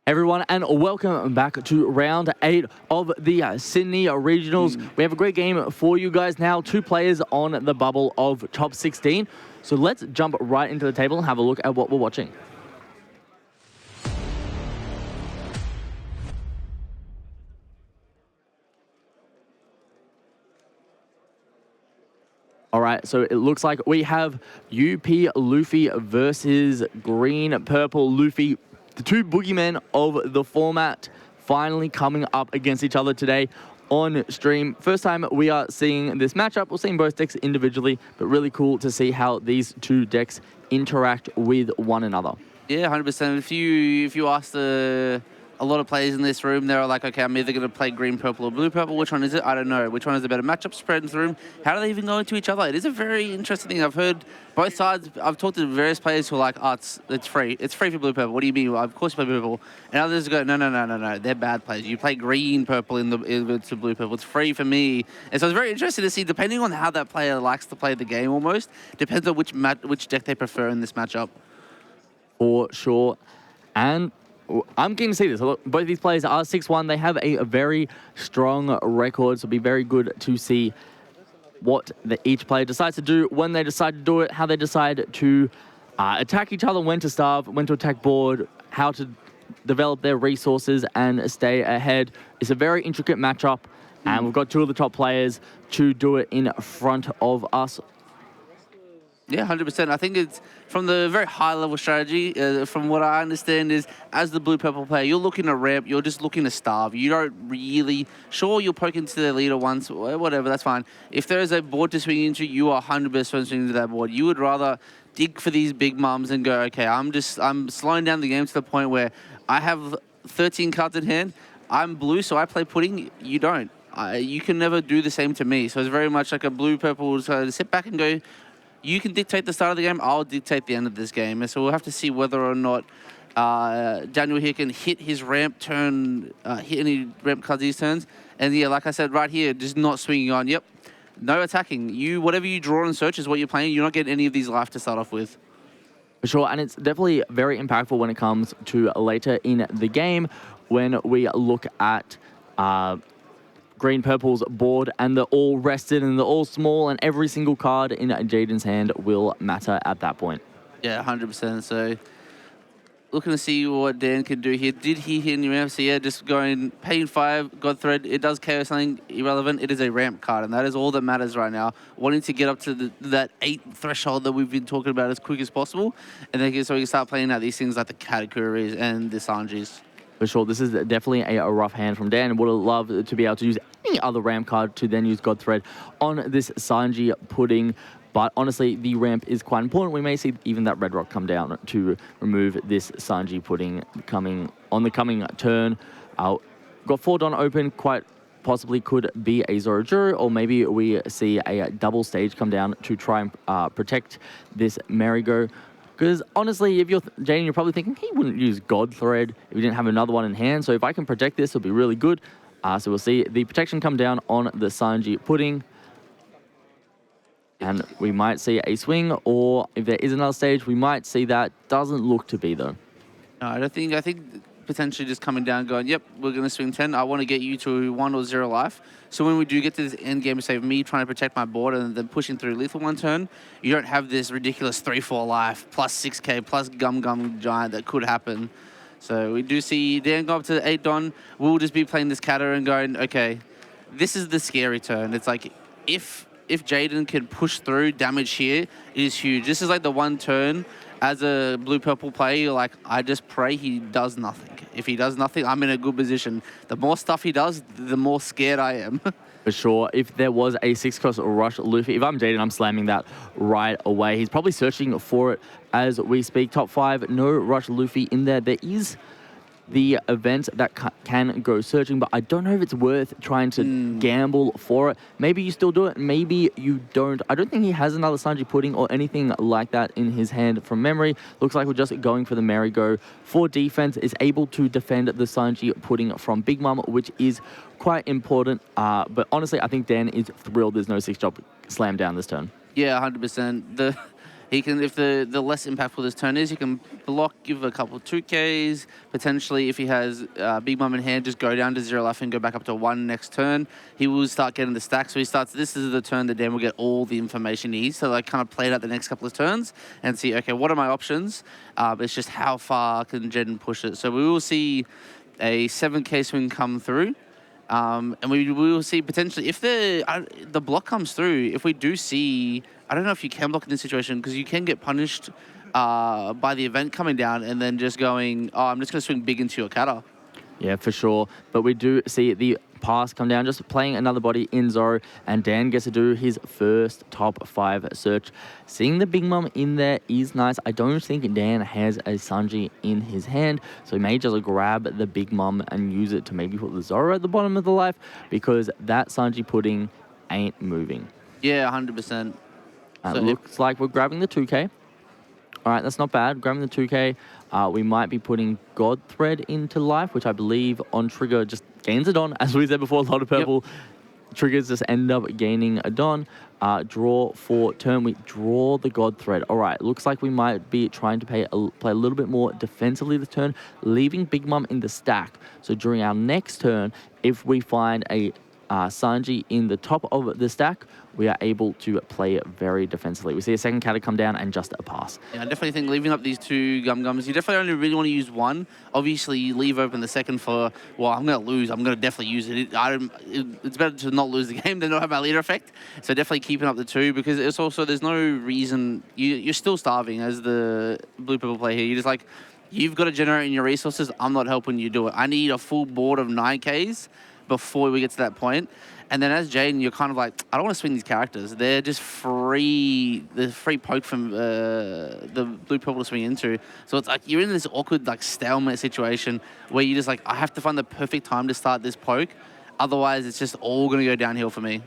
Everyone, and welcome back to round 8 of the Sydney Regionals. We have a great game for you guys now. 2 players on the bubble of top 16. So let's jump right into the table and have a look at what we're watching. All right, so it looks like we have UP Luffy versus Green Purple Luffy. The 2 boogeymen of the format finally coming up against each other today on stream. First time we are seeing this matchup. We're seeing both decks individually, but really cool to see how these 2 decks interact with one another. Yeah, 100%. If you ask a lot of players in this room, they're like, okay, I'm either going to play green, purple, or blue, purple. Which one is it? I don't know. Which one is the better matchup spread in the room? How do they even go into each other? It is a very interesting thing. I've heard both sides. I've talked to various players who are like, oh, it's free. It's free for blue, purple. What do you mean? Well, of course you play blue, purple. And others go, no. They're bad players. You play green, purple into blue, purple. It's free for me. And so it's very interesting to see, depending on how that player likes to play the game almost, depends on which deck they prefer in this matchup. For sure. And I'm keen to see this. Look, both these players are 6-1. They have a very strong record, so it'll be very good to see what each player decides to do, when they decide to do it, how they decide to attack each other, when to starve, when to attack board, how to develop their resources and stay ahead. It's a very intricate matchup, and we've got 2 of the top players to do it in front of us. Yeah, 100%. I think it's from the very high-level strategy, from what I understand is, as the blue-purple player, you're looking to ramp, you're just looking to starve. You don't really... Sure, you'll poke into the leader once, whatever, that's fine. If there is a board to swing into, you are 100% swinging into that board. You would rather dig for these big mums and go, okay, I'm slowing down the game to the point where I have 13 cards in hand, I'm blue, so I play pudding, you don't. You can never do the same to me. So it's very much like a blue-purple, so sit back and go... You can dictate the start of the game, I'll dictate the end of this game. And so we'll have to see whether or not Daniel here can hit his ramp turn, hit any ramp cards these turns. And yeah, like I said, right here, just not swinging on. Yep, no attacking. Whatever you draw and search is what you're playing. You're not getting any of these life to start off with. For sure, and it's definitely very impactful when it comes to later in the game when we look at... Green Purple's board, and they're all rested and they're all small, and every single card in Jaden's hand will matter at that point. Yeah, 100%. So looking to see what Dan can do here. Did he hit any ramp? So yeah, just going Pain 5, God Thread. It does KO something irrelevant. It is a ramp card, and that is all that matters right now. Wanting to get up to that 8 threshold that we've been talking about as quick as possible, and then so we can start playing out these things like the categories and the Sanjis. For sure, this is definitely a rough hand from Dan. Would have loved to be able to use any other ramp card to then use God Thread on this Sanji pudding. But honestly, the ramp is quite important. We may see even that red rock come down to remove this Sanji pudding coming on the coming turn. Got 4 Don open, quite possibly could be a Zorojuru, or maybe we see a double stage come down to try and protect this Merry-Go. Because honestly, if you're Jaden, you're probably thinking he wouldn't use God Thread if he didn't have another one in hand. So if I can protect this, it'll be really good. So we'll see the protection come down on the Sanji pudding. And we might see a swing, or if there is another stage, we might see that. Doesn't look to be, though. No, I think potentially just coming down going, yep, we're going to swing 10. I want to get you to 1 or 0 life. So when we do get to this end game, say me trying to protect my board and then pushing through lethal one turn, you don't have this ridiculous 3-4 life, plus 6k, plus gum giant that could happen. So we do see Dan go up to 8 Don. We'll just be playing this catter and going, okay, this is the scary turn. It's like, if Jaden can push through damage here, it is huge. This is like the one turn as a blue-purple player, you're like, I just pray he does nothing. If he does nothing, I'm in a good position. The more stuff he does, the more scared I am. For sure. If there was a 6-cost Rush Luffy, if I'm Jaden, I'm slamming that right away. He's probably searching for it as we speak. Top 5, no Rush Luffy in there. There is the event that can go searching, but I don't know if it's worth trying to gamble for it. Maybe you still do it, maybe you don't. I don't think he has another Sanji pudding or anything like that in his hand from memory. Looks like we're just going for the Merry-Go. For defense, is able to defend the Sanji pudding from Big Mom, which is quite important. But honestly, I think Dan is thrilled there's no 6-drop slam down this turn. Yeah, 100%. He can, if the less impactful this turn is, he can block, give a couple of 2Ks. Potentially, if he has Big Mom in hand, just go down to 0 life and go back up to 1 next turn. He will start getting the stack. So he starts, this is the turn that Dan will get all the information he needs. So like kind of play it out the next couple of turns and see, okay, what are my options? It's just how far can Jaden push it. So we will see a 7K swing come through. And we will see potentially if the block comes through, if we do see, I don't know if you can block in this situation because you can get punished by the event coming down and then just going, oh, I'm just going to swing big into your kata. Yeah, for sure. But we do see the pass come down, just playing another body in Zoro, and Dan gets to do his first top 5 search. Seeing the Big Mom in there is nice. I don't think Dan has a Sanji in his hand, so he may just grab the Big Mom and use it to maybe put the Zoro at the bottom of the life, because that Sanji pudding ain't moving. Yeah, 100%. So looks like we're grabbing the 2K. All right, that's not bad. Grabbing the 2K, we might be putting God Thread into life, which I believe on trigger just gains a Don. As we said before, a lot of purple triggers just end up gaining a Don. Draw for turn. We draw the God Thread. All right, looks like we might be trying to play a little bit more defensively this turn, leaving Big Mom in the stack. So during our next turn, if we find a Sanji in the top of the stack, we are able to play it very defensively. We see a second kata come down and just a pass. Yeah, I definitely think leaving up these 2 Gums, you definitely only really want to use 1. Obviously, you leave open the second for, well, I'm going to lose. I'm going to definitely use it. It's better to not lose the game than not have my leader effect. So definitely keeping up the 2, because it's also, there's no reason, you're still starving as the blue-purple player here. You're just like, you've got to generate in your resources. I'm not helping you do it. I need a full board of 9Ks before we get to that point. And then as Jaden, you're kind of like, I don't want to swing these characters. They're just free. They're free poke from the blue purple to swing into. So it's like you're in this awkward like stalemate situation where you're just like, I have to find the perfect time to start this poke. Otherwise, it's just all going to go downhill for me.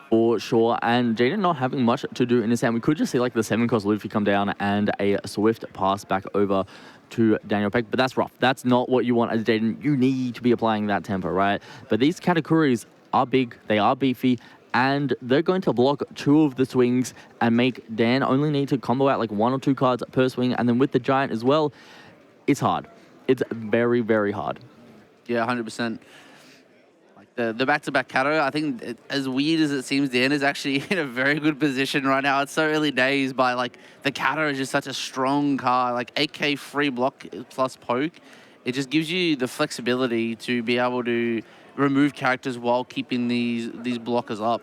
For sure. And Jaden not having much to do in his hand. We could just see like the 7-cost Luffy come down and a swift pass back over to Daniel Peck. But that's rough. That's not what you want as Jaden. You need to be applying that tempo, right? But these Katakuris are big. They are beefy. And they're going to block 2 of the swings and make Dan only need to combo out like 1 or 2 cards per swing. And then with the Giant as well, it's hard. It's very, very hard. Yeah, 100%. The back-to-back Kato, I think as weird as it seems, Dan is actually in a very good position right now. It's so early days, but like the Kato is just such a strong card. Like 8K free block plus poke, it just gives you the flexibility to be able to remove characters while keeping these blockers up.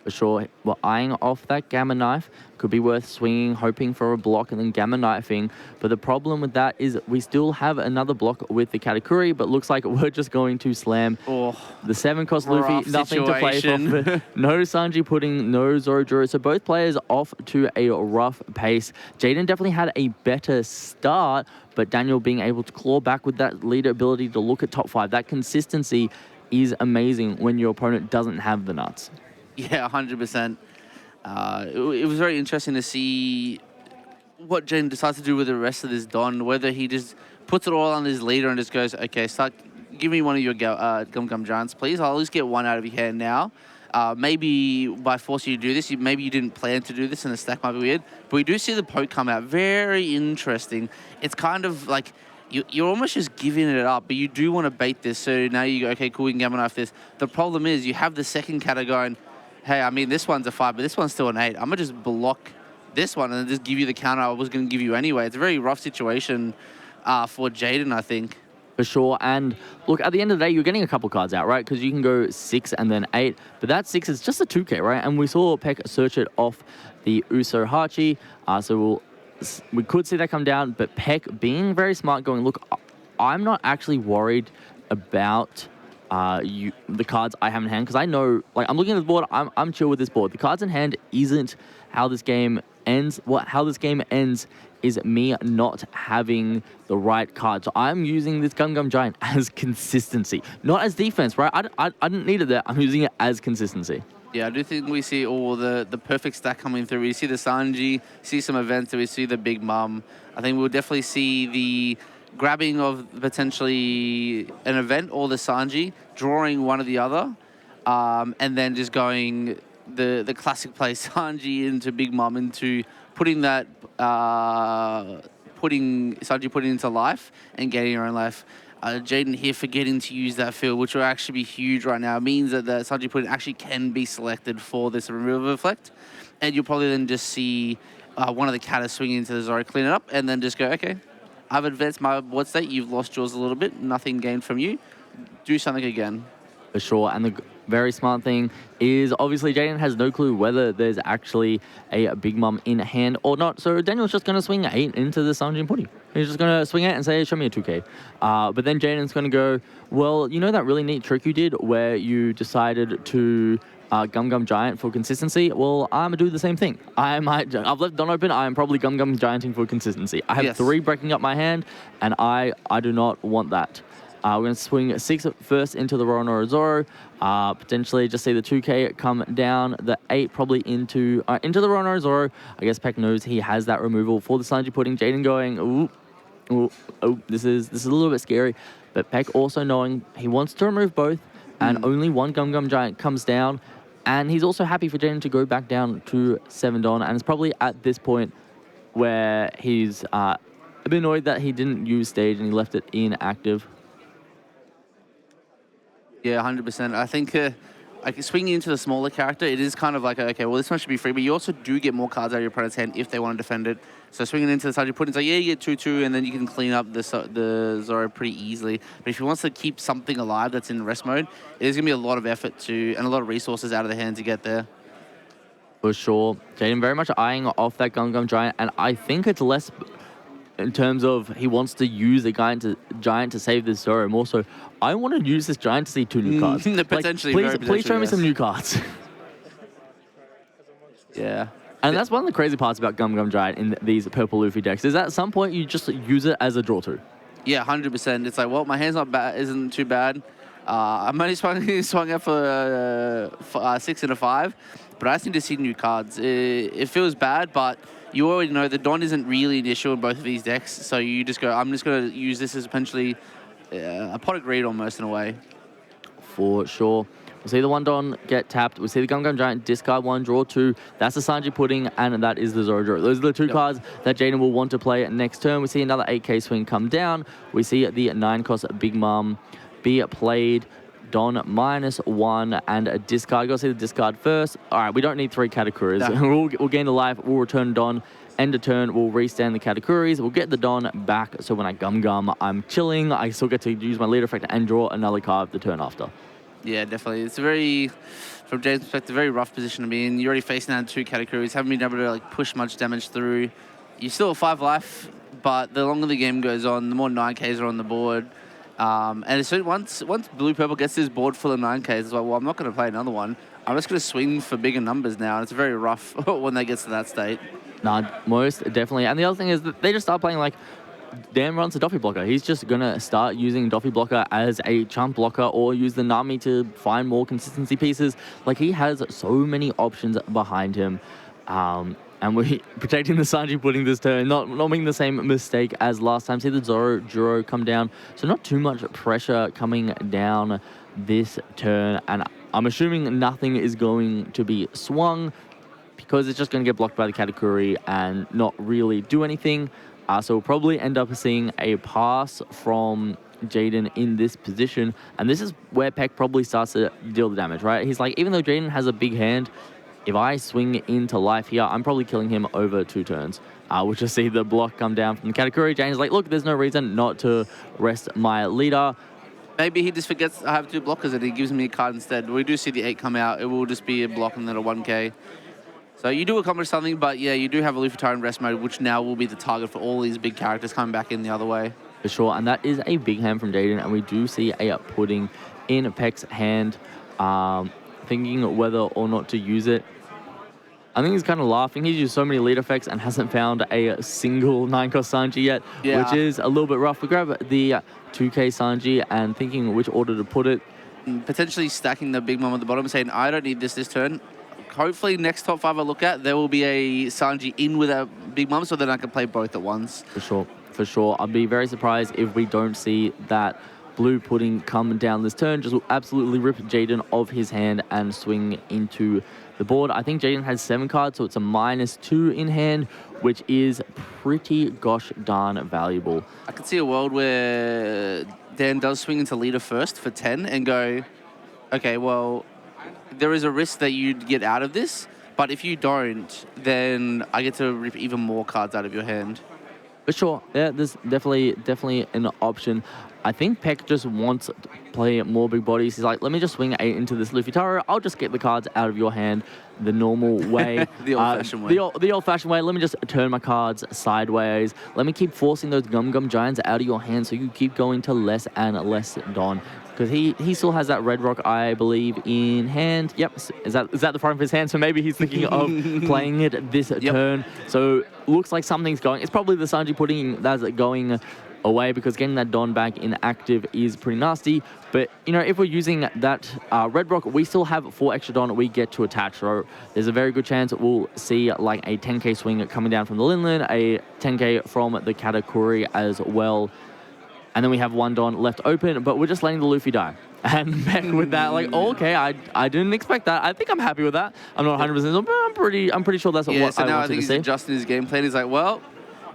For sure. We're eyeing off that Gamma Knife. Could be worth swinging, hoping for a block, and then Gamma Knifing. But the problem with that is we still have another block with the Katakuri, but looks like we're just going to slam the 7-cost Luffy. Nothing to play off it. No Sanji pudding, no Zoro Juro. So both players off to a rough pace. Jaden definitely had a better start, but Daniel being able to claw back with that leader ability to look at top 5. That consistency is amazing when your opponent doesn't have the nuts. Yeah, 100%. It was very interesting to see what Jaden decides to do with the rest of this Don, whether he just puts it all on his leader and just goes, okay, give me one of your Gum Giants, please. I'll at least get 1 out of your hand now. Maybe by forcing you to do this, maybe you didn't plan to do this and the stack might be weird, but we do see the poke come out. Very interesting. It's kind of like you're almost just giving it up, but you do want to bait this. So now you go, okay, cool, we can Gamma Knife this. The problem is you have the second kata going, hey, I mean, this one's a 5, but this one's still an 8. I'm going to just block this one and then just give you the counter I was going to give you anyway. It's a very rough situation for Jaden, I think. For sure. And look, at the end of the day, you're getting a couple cards out, right? Because you can go 6 and then 8. But that 6 is just a 2K, right? And we saw Peck search it off the Uso Hachi. So we could see that come down. But Peck being very smart, going, look, I'm not actually worried about the cards I have in hand, because I know, like, I'm looking at the board, I'm chill with this board. The cards in hand isn't how this game ends. How this game ends is me not having the right card. So I'm using this Gum Giant as consistency, not as defense, right? I didn't need it there. I'm using it as consistency. Yeah, I do think we see all the perfect stack coming through. We see the Sanji, see some events, and we see the Big Mom. I think we'll definitely see the grabbing of potentially an event or the Sanji, drawing one or the other, and then just going the classic play Sanji into Big Mom into putting that putting into life and getting her own life. Jaden here forgetting to use that field, which will actually be huge right now. It means that the Sanji Pudding actually can be selected for this removal effect. And you'll probably then just see one of the Katas swing into the Zoro, clean it up, and then just go, okay, I've advanced my board state, you've lost yours a little bit, nothing gained from you. Do something again. For sure, and the very smart thing is obviously Jaden has no clue whether there's actually a Big Mom in hand or not. So Daniel's just going to swing 8 into the Sanjin Pudding. He's just going to swing it and say, show me a 2K. But then Jaden's going to go, well, you know that really neat trick you did where you decided to Gum Gum Giant for consistency? Well, I'm going to do the same thing. I've left Don open. I'm probably Gum Gum Gianting for consistency. I have 3 breaking up my hand, and I do not want that. We're going to swing 6 first into the Roronoa Zoro. Potentially just see the 2K come down. The 8 probably into the Roronoa Zoro. I guess Peck knows he has that removal for the Sanji Pudding. Jaden going, ooh, this is a little bit scary. But Peck also knowing he wants to remove both, and only one Gum Gum Giant comes down. And he's also happy for Jaden to go back down to 7 Don. And it's probably at this point where he's a bit annoyed that he didn't use stage and he left it inactive. Yeah, 100%. I think like swinging into the smaller character, it is kind of like, okay, well, this one should be free, but you also do get more cards out of your opponent's hand if they want to defend it. So swinging into the Sanji Pudding, it's like, yeah, you get 2-2, and then you can clean up the Zoro pretty easily. But if he wants to keep something alive that's in rest mode, it is going to be a lot of effort and a lot of resources out of the hand to get there. For sure. Jaden very much eyeing off that Gum Gum Giant, and I think it's less in terms of he wants to use the giant to save this Zoro. More so, I want to use this giant to see 2 new cards. Potentially, please show me some new cards. Yeah. And that's one of the crazy parts about Gum Gum Giant in these Purple Luffy decks, is that at some point you just use it as a draw 2. Yeah, 100%. It's like, well, my hand's not bad, isn't too bad. I'm only swung out for 6 and a 5, but I just need to see new cards. It feels bad, but you already know the Don isn't really an issue in both of these decks, so you just go, I'm just going to use this as potentially a pot of greed almost in a way. For sure. We'll see the 1 Don get tapped. We'll see the Gum Gum Giant discard 1, draw 2. That's the Sanji Pudding, and that is the Zoro draw. Those are the 2 cards that Jaden will want to play next turn. We see another 8K swing come down. We see the 9-cost Big Mom be played. Don -1 and a discard. Gotta see the discard first. All right, we don't need 3 Katakuris. No. We'll gain the life. We'll return Don. End of turn, we'll restand the Katakuris. We'll get the Don back. So when I Gum Gum, I'm chilling. I still get to use my leader effect and draw another card the turn after. Yeah, definitely. It's a very, from James' perspective, very rough position to be in. You're already facing down 2 Katakuris, haven't been able to like push much damage through. You still have 5 life, but the longer the game goes on, the more 9Ks are on the board. And so once Blue Purple gets this board full of 9Ks, it's like, well, I'm not going to play another one. I'm just going to swing for bigger numbers now. And it's very rough when they get to that state. Nah, most definitely. And the other thing is that they just start playing like Dan runs a Doffy blocker. He's just going to start using Doffy blocker as a chump blocker or use the Nami to find more consistency pieces. Like, he has so many options behind him. And we're protecting the Sanji Pudding this turn, not making the same mistake as last time. See the Zoro Juro come down. So not too much pressure coming down this turn. And I'm assuming nothing is going to be swung because it's just going to get blocked by the Katakuri and not really do anything. So we'll probably end up seeing a pass from Jaden in this position. And this is where Peck probably starts to deal the damage, right? He's like, even though Jaden has a big hand, if I swing into life here, I'm probably killing him over 2 turns. We'll just see the block come down from the Katakuri. Jaden's like, look, there's no reason not to rest my leader. Maybe he just forgets I have 2 blockers and he gives me a card instead. We do see the 8 come out. It will just be a block and then a 1K. So you do accomplish something, but yeah, you do have a Luffy Tyrant rest mode, which now will be the target for all these big characters coming back in the other way. For sure, and that is a big hand from Jaden, and we do see a Pudding in Peck's hand, thinking whether or not to use it. I think he's kind of laughing. He's used so many lead effects and hasn't found a single 9-cost Sanji yet, which is a little bit rough. We grab the 2K Sanji and thinking which order to put it. Potentially stacking the Big Mom at the bottom, saying, I don't need this turn. Hopefully, next top 5 I look at, there will be a Sanji in with a Big Mom, so then I can play both at once. For sure. I'd be very surprised if we don't see that Blue Pudding come down this turn. Just absolutely rip Jaden off his hand and swing into the board. I think Jaden has 7 cards, so it's a -2 in hand, which is pretty gosh darn valuable. I could see a world where Dan does swing into leader first for 10 and go, okay, well, there is a risk that you'd get out of this, but if you don't, then I get to rip even more cards out of your hand. For sure, yeah, there's definitely an option. I think Peck just wants to play more big bodies. He's like, let me just swing 8 into this Luffy Taro. I'll just get the cards out of your hand the normal way. The old-fashioned way. The old-fashioned way. Let me just turn my cards sideways. Let me keep forcing those Gum Gum Giants out of your hand so you keep going to less and less Don. Because he still has that Red Rock, I believe, in hand. Yep, is that the front of his hand? So maybe he's thinking of playing it this turn. So looks like something's going. It's probably the Sanji Pudding that's going away, because getting that Don back in active is pretty nasty. But, you know, if we're using that Red Rock, we still have 4 extra Don we get to attach. So there's a very good chance we'll see like a 10k swing coming down from the Linlin, a 10k from the Katakuri as well. And then we have 1 Don left open, but we're just letting the Luffy die. And back with that, like, oh, okay, I didn't expect that. I think I'm happy with that. I'm not 100%, but I'm pretty sure that's what I wanted to see. So now I think he's adjusting his game plan. He's like, well,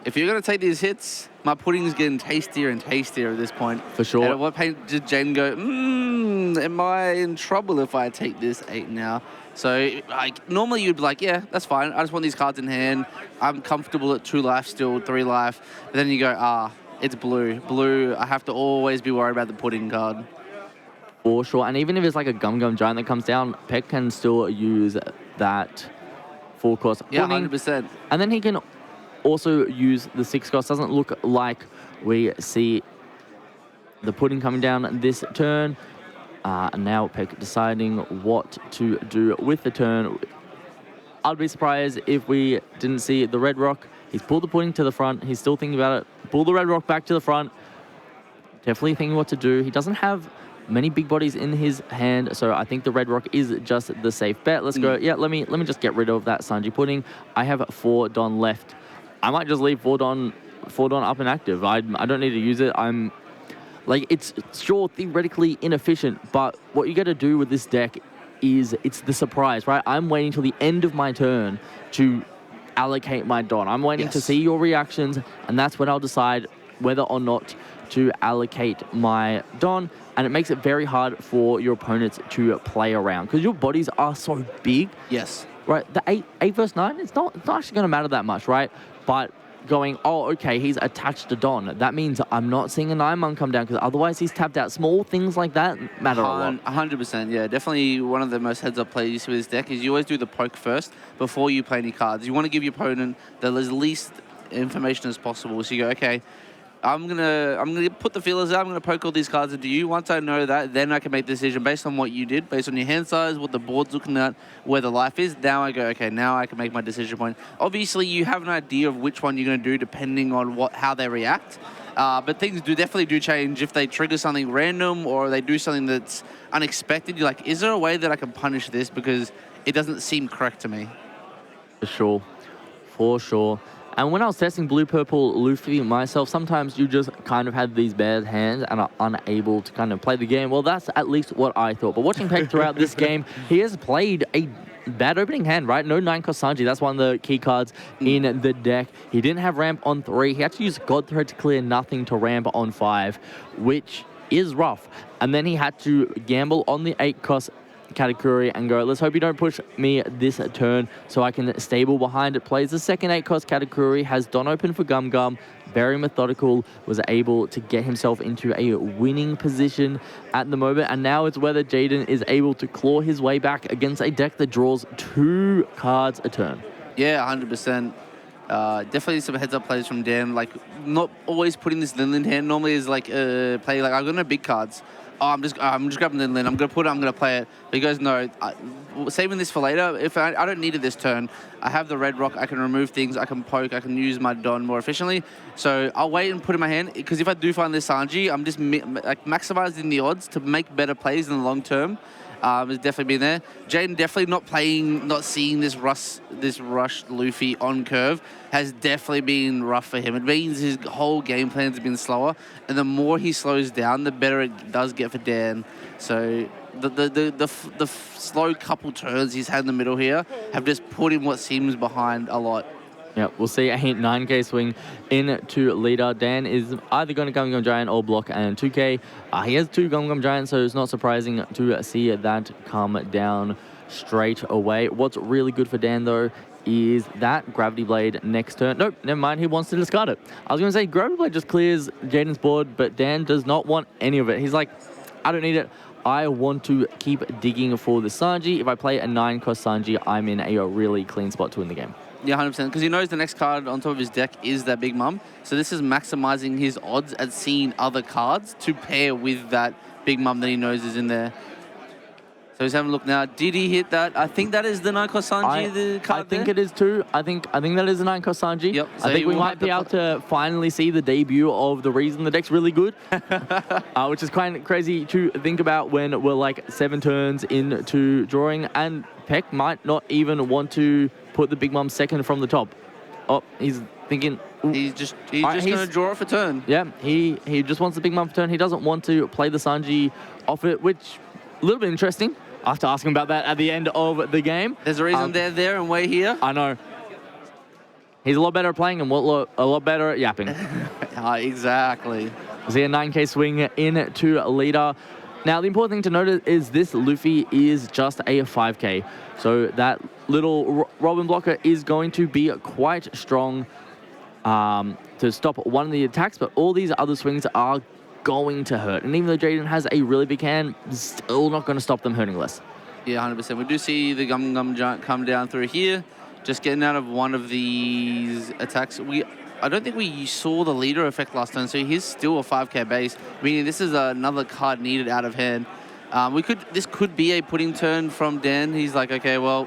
if you're going to take these hits, my pudding's getting tastier and tastier at this point. For sure. And at what point did Jen go, am I in trouble if I take this 8 now? So, like, normally you'd be like, yeah, that's fine. I just want these cards in hand. I'm comfortable at 2 life still, 3 life. But then you go, it's blue. Blue, I have to always be worried about the pudding card. For sure. And even if it's like a Gum Gum Giant that comes down, Peck can still use that 4-cost pudding. Yeah, 100%. And then he can also use the 6-cost. Doesn't look like we see the pudding coming down this turn. And now Peck deciding what to do with the turn. I'd be surprised if we didn't see the Red Rock. He's pulled the pudding to the front. He's still thinking about it. Pull the Red Rock back to the front. Definitely thinking what to do. He doesn't have many big bodies in his hand, so I think the Red Rock is just the safe bet. Let's go. Yeah, let me just get rid of that Sanji Pudding. I have 4 Don left. I might just leave 4 Don up and active. I don't need to use it. I'm like, it's sure theoretically inefficient, but what you got to do with this deck is it's the surprise, right? I'm waiting till the end of my turn to allocate my Don. I'm waiting to see your reactions, and that's when I'll decide whether or not to allocate my Don. And it makes it very hard for your opponents to play around because your bodies are so big. Yes. Right, the 8 versus 9, it's not actually going to matter that much, right? But going, oh, okay, he's attached to Don. That means I'm not seeing a 9-mon come down because otherwise he's tapped out. Small things like that matter a lot. 100%, yeah. Definitely one of the most heads-up plays you see with this deck is you always do the poke first before you play any cards. You want to give your opponent the least information as possible. So you go, okay, I'm gonna put the feelers out. I'm gonna poke all these cards into you. Once I know that, then I can make the decision based on what you did, based on your hand size, what the board's looking at, where the life is. Now I go, okay, now I can make my decision point. Obviously, you have an idea of which one you're gonna do depending on how they react. But things definitely do change if they trigger something random or they do something that's unexpected. You're like, is there a way that I can punish this because it doesn't seem correct to me? For sure. And when I was testing Blue Purple Luffy myself, sometimes you just kind of have these bad hands and are unable to kind of play the game. Well, that's at least what I thought. But watching Peck throughout this game, he has played a bad opening hand, right? No 9-cost Sanji. That's one of the key cards in the deck. He didn't have ramp on 3. He had to use God Thread to clear nothing to ramp on 5, which is rough. And then he had to gamble on the 8-cost Katakuri and go, let's hope you don't push me this turn so I can stable behind it. Plays the second 8-cost Katakuri, has Don open for Gum Gum, very methodical, was able to get himself into a winning position at the moment, and now it's whether Jaden is able to claw his way back against a deck that draws 2 cards a turn. Yeah, 100%. Definitely some heads-up plays from Dan, like not always putting this Linlin hand. Normally is like play like I've got no big cards. Oh, I'm just grabbing the Linlin. I'm gonna put it. I'm gonna play it. But he goes, no, saving this for later. If I don't need it this turn, I have the Red Rock. I can remove things. I can poke. I can use my Don more efficiently. So I'll wait and put it in my hand because if I do find this Sanji, I'm just like maximizing the odds to make better plays in the long term. has definitely been there. Jaden definitely not seeing this rush Luffy on curve has definitely been rough for him. It means his whole game plan has been slower, and the more he slows down, the better it does get for Dan. So the slow couple turns he's had in the middle here have just put him what seems behind a lot. Yeah, we'll see a 9K swing into leader. Dan is either going to Gum Gum Giant or block and 2K. He has 2 Gum Gum Giants, so it's not surprising to see that come down straight away. What's really good for Dan, though, is that Gravity Blade next turn. Nope, never mind. He wants to discard it. I was going to say Gravity Blade just clears Jaden's board, but Dan does not want any of it. He's like, I don't need it. I want to keep digging for the Sanji. If I play a 9-cost Sanji, I'm in a really clean spot to win the game. Yeah, 100%. Because he knows the next card on top of his deck is that Big Mum. So this is maximizing his odds at seeing other cards to pair with that Big Mum that he knows is in there. So he's having a look now. Did he hit that? I think that is the 9-cost Sanji, the card I think it is too. I think that is the 9-cost Sanji. Yep. So I think we might be able to finally see the debut of the reason the deck's really good, which is kind of crazy to think about when we're like 7 turns into drawing, and Peck might not even want to put the Big Mum second from the top. Oh, he's thinking. Ooh. He's just going to draw it for turn. Yeah, he just wants the Big Mum for turn. He doesn't want to play the Sanji off it, which a little bit interesting. I have to ask him about that at the end of the game. There's a reason they're there and we're here. I know. He's a lot better at playing and a lot better at yapping. Exactly. See a 9K swing into leader. Now, the important thing to note is this Luffy is just a 5K. So that little Robin blocker is going to be quite strong to stop one of the attacks, but all these other swings are going to hurt. And even though Jaden has a really big hand, still not going to stop them hurting less. Yeah, 100%. We do see the Gum Gum Giant come down through here, just getting out of one of these attacks. I don't think we saw the leader effect last turn, so he's still a 5K base, meaning this is another card needed out of hand. This could be a putting turn from Dan. He's like, okay, well,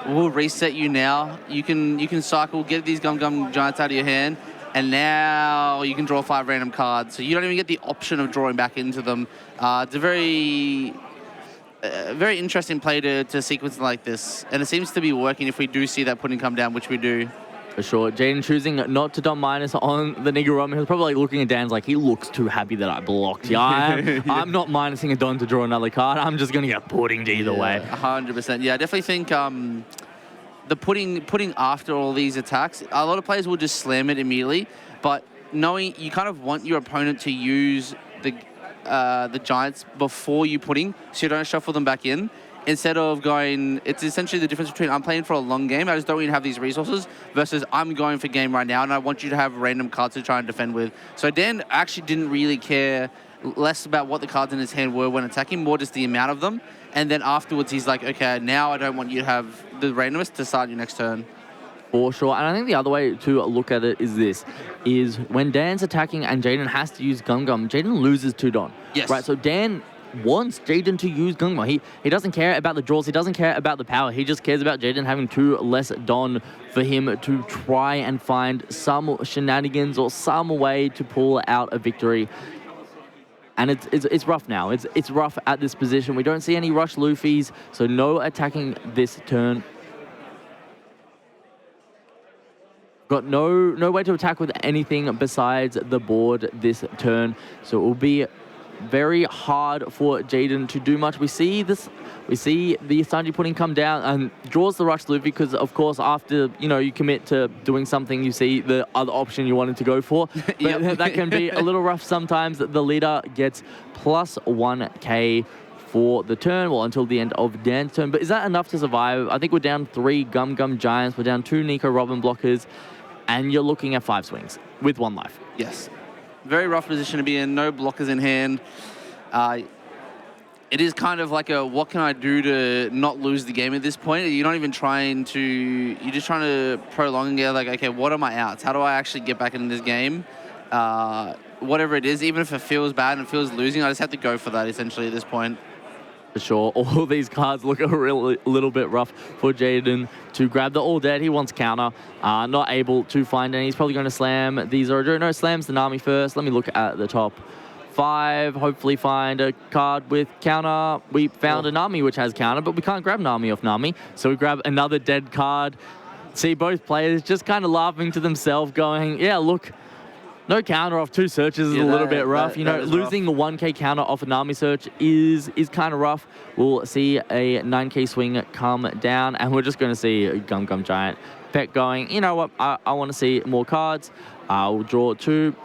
we'll reset you now. You can cycle, get these Gum Gum Giants out of your hand, and now you can draw 5 random cards. So you don't even get the option of drawing back into them. It's a very interesting play to sequence like this. And it seems to be working if we do see that pudding come down, which we do. For sure. Jaden choosing not to Dom minus on the Niggerum. He was probably like looking at Dan's like, he looks too happy that I blocked. Yeah, I'm not minusing a Don to draw another card. I'm just going to get puddinged either way. 100%. Yeah, I definitely think the putting after all these attacks, a lot of players will just slam it immediately, but knowing you kind of want your opponent to use the Giants before you putting, so you don't shuffle them back in, instead of going, it's essentially the difference between I'm playing for a long game, I just don't even have these resources, versus I'm going for game right now, and I want you to have random cards to try and defend with. So Dan actually didn't really care less about what the cards in his hand were when attacking, more just the amount of them. And then afterwards, he's like, okay, now I don't want you to have the randomness to start your next turn. For sure. And I think the other way to look at it is when Dan's attacking and Jaden has to use Gum Gum, Jaden loses to Don. Yes. Right, so Dan wants Jaden to use Gum Gum. He doesn't care about the draws. He doesn't care about the power. He just cares about Jaden having 2 less Don for him to try and find some shenanigans or some way to pull out a victory. And it's rough now. It's rough at this position. We don't see any rush Luffys, so no attacking this turn. Got no way to attack with anything besides the board this turn, so it will be very hard for Jaden to do much. We see the Sanji pudding come down and draws the rush Luffy because, of course, after you commit to doing something, you see the other option you wanted to go for. But Yep. that can be a little rough sometimes. The leader gets plus 1K for the turn, well, until the end of Dan's turn. But is that enough to survive? I think we're down 3 Gum Gum Giants. We're down 2 Nico Robin blockers, and you're looking at 5 swings with 1 life. Yes. Very rough position to be in, no blockers in hand. It is kind of like what can I do to not lose the game at this point? You're not even you're just trying to prolong and get like, okay, what are my outs? How do I actually get back into this game? Whatever it is, even if it feels bad and it feels losing, I just have to go for that essentially at this point. For sure. All these cards look a little bit rough for Jaden to grab. The all dead. He wants counter. Not able to find any. He's probably going to slam these Zoro. No, slams the Nami first. Let me look at the top 5, hopefully find a card with counter. We found a Nami which has counter, but we can't grab Nami off Nami. So we grab another dead card. See both players just kind of laughing to themselves, going, yeah, look, no counter off 2 searches is a little bit rough. You know, losing the 1k counter off a Nami search is kind of rough. We'll see a 9k swing come down, and we're just going to see Gum Gum Giant Peck going, you know what, I want to see more cards. We'll draw 2.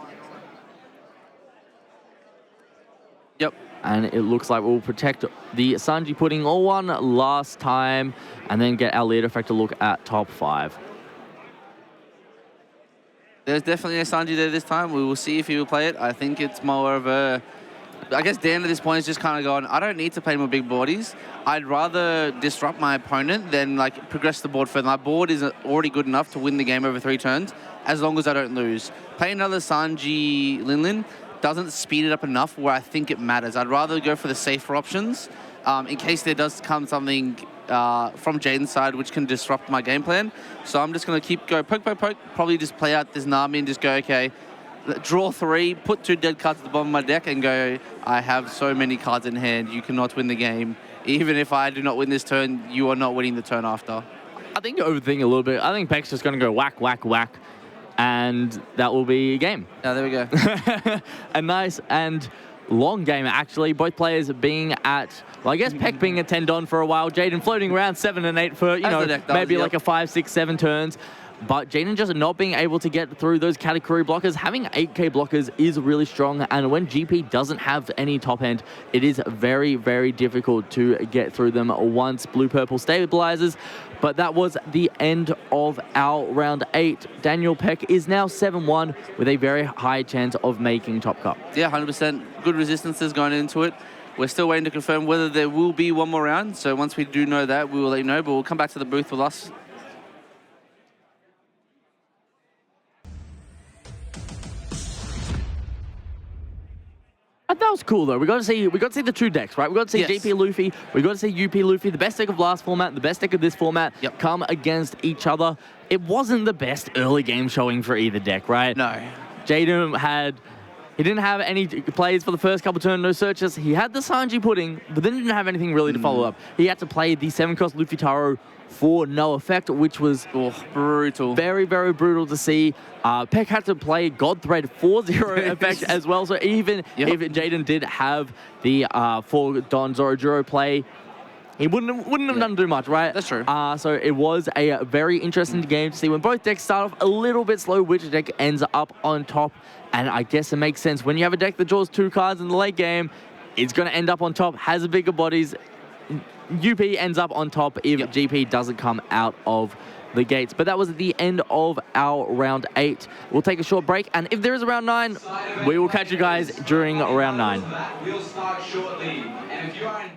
Yep. And it looks like we'll protect the Sanji Pudding all one last time, and then get our lead effect to look at top 5. There's definitely a Sanji there this time. We will see if he will play it. I think it's more of a... I guess Dan at this point is just kind of going, I don't need to play more big boardies. I'd rather disrupt my opponent than like progress the board further. My board is already good enough to win the game over 3 turns, as long as I don't lose. Playing another Sanji Linlin doesn't speed it up enough where I think it matters. I'd rather go for the safer options in case there does come something from Jaden's side which can disrupt my game plan. So I'm just going to keep go poke, poke, poke, probably just play out this Nami and just go, okay, draw 3, put 2 dead cards at the bottom of my deck and go, I have so many cards in hand, you cannot win the game. Even if I do not win this turn, you are not winning the turn after. I think you're overthinking a little bit. I think Peck's just going to go whack, whack, whack, and that will be a game. Yeah, there we go. A nice and long game, actually. Both players being at, well, I guess Peck being at 10 Don for a while. Jaden floating around 7 and 8 for, you know, maybe like a 5, 6, 7 turns. But Jaden just not being able to get through those category blockers. Having 8k blockers is really strong, and when GP doesn't have any top end, it is very, very difficult to get through them once blue-purple stabilizes. But that was the end of our round 8. Daniel Peck is now 7-1 with a very high chance of making top cup. Yeah, 100%. Good resistances going into it. We're still waiting to confirm whether there will be one more round. So once we do know that, we will let you know. But we'll come back to the booth with us. That was cool though. We got to see the 2 decks, right? We got to see GP Luffy, we got to see UP Luffy, the best deck of last format, the best deck of this format, come against each other. It wasn't the best early game showing for either deck, right? No. Jaden he didn't have any plays for the first couple turns, no searches. He had the Sanji Pudding, but then didn't have anything really to follow up. He had to play the 7-cost Luffy Taro for no effect, which was brutal. Very, very brutal to see. Peck had to play God Thread for 0 effect as well. So even if Jaden did have the 4 Don Zorojuro play, he wouldn't have done too much, right? That's true. So it was a very interesting game to see when both decks start off a little bit slow, which deck ends up on top. And I guess it makes sense. When you have a deck that draws 2 cards in the late game, it's going to end up on top, has a bigger bodies. UP ends up on top if GP doesn't come out of the gates. But that was the end of our round 8. We'll take a short break, and if there is a round 9, we will catch you guys during round 9. We'll start shortly. And if you are in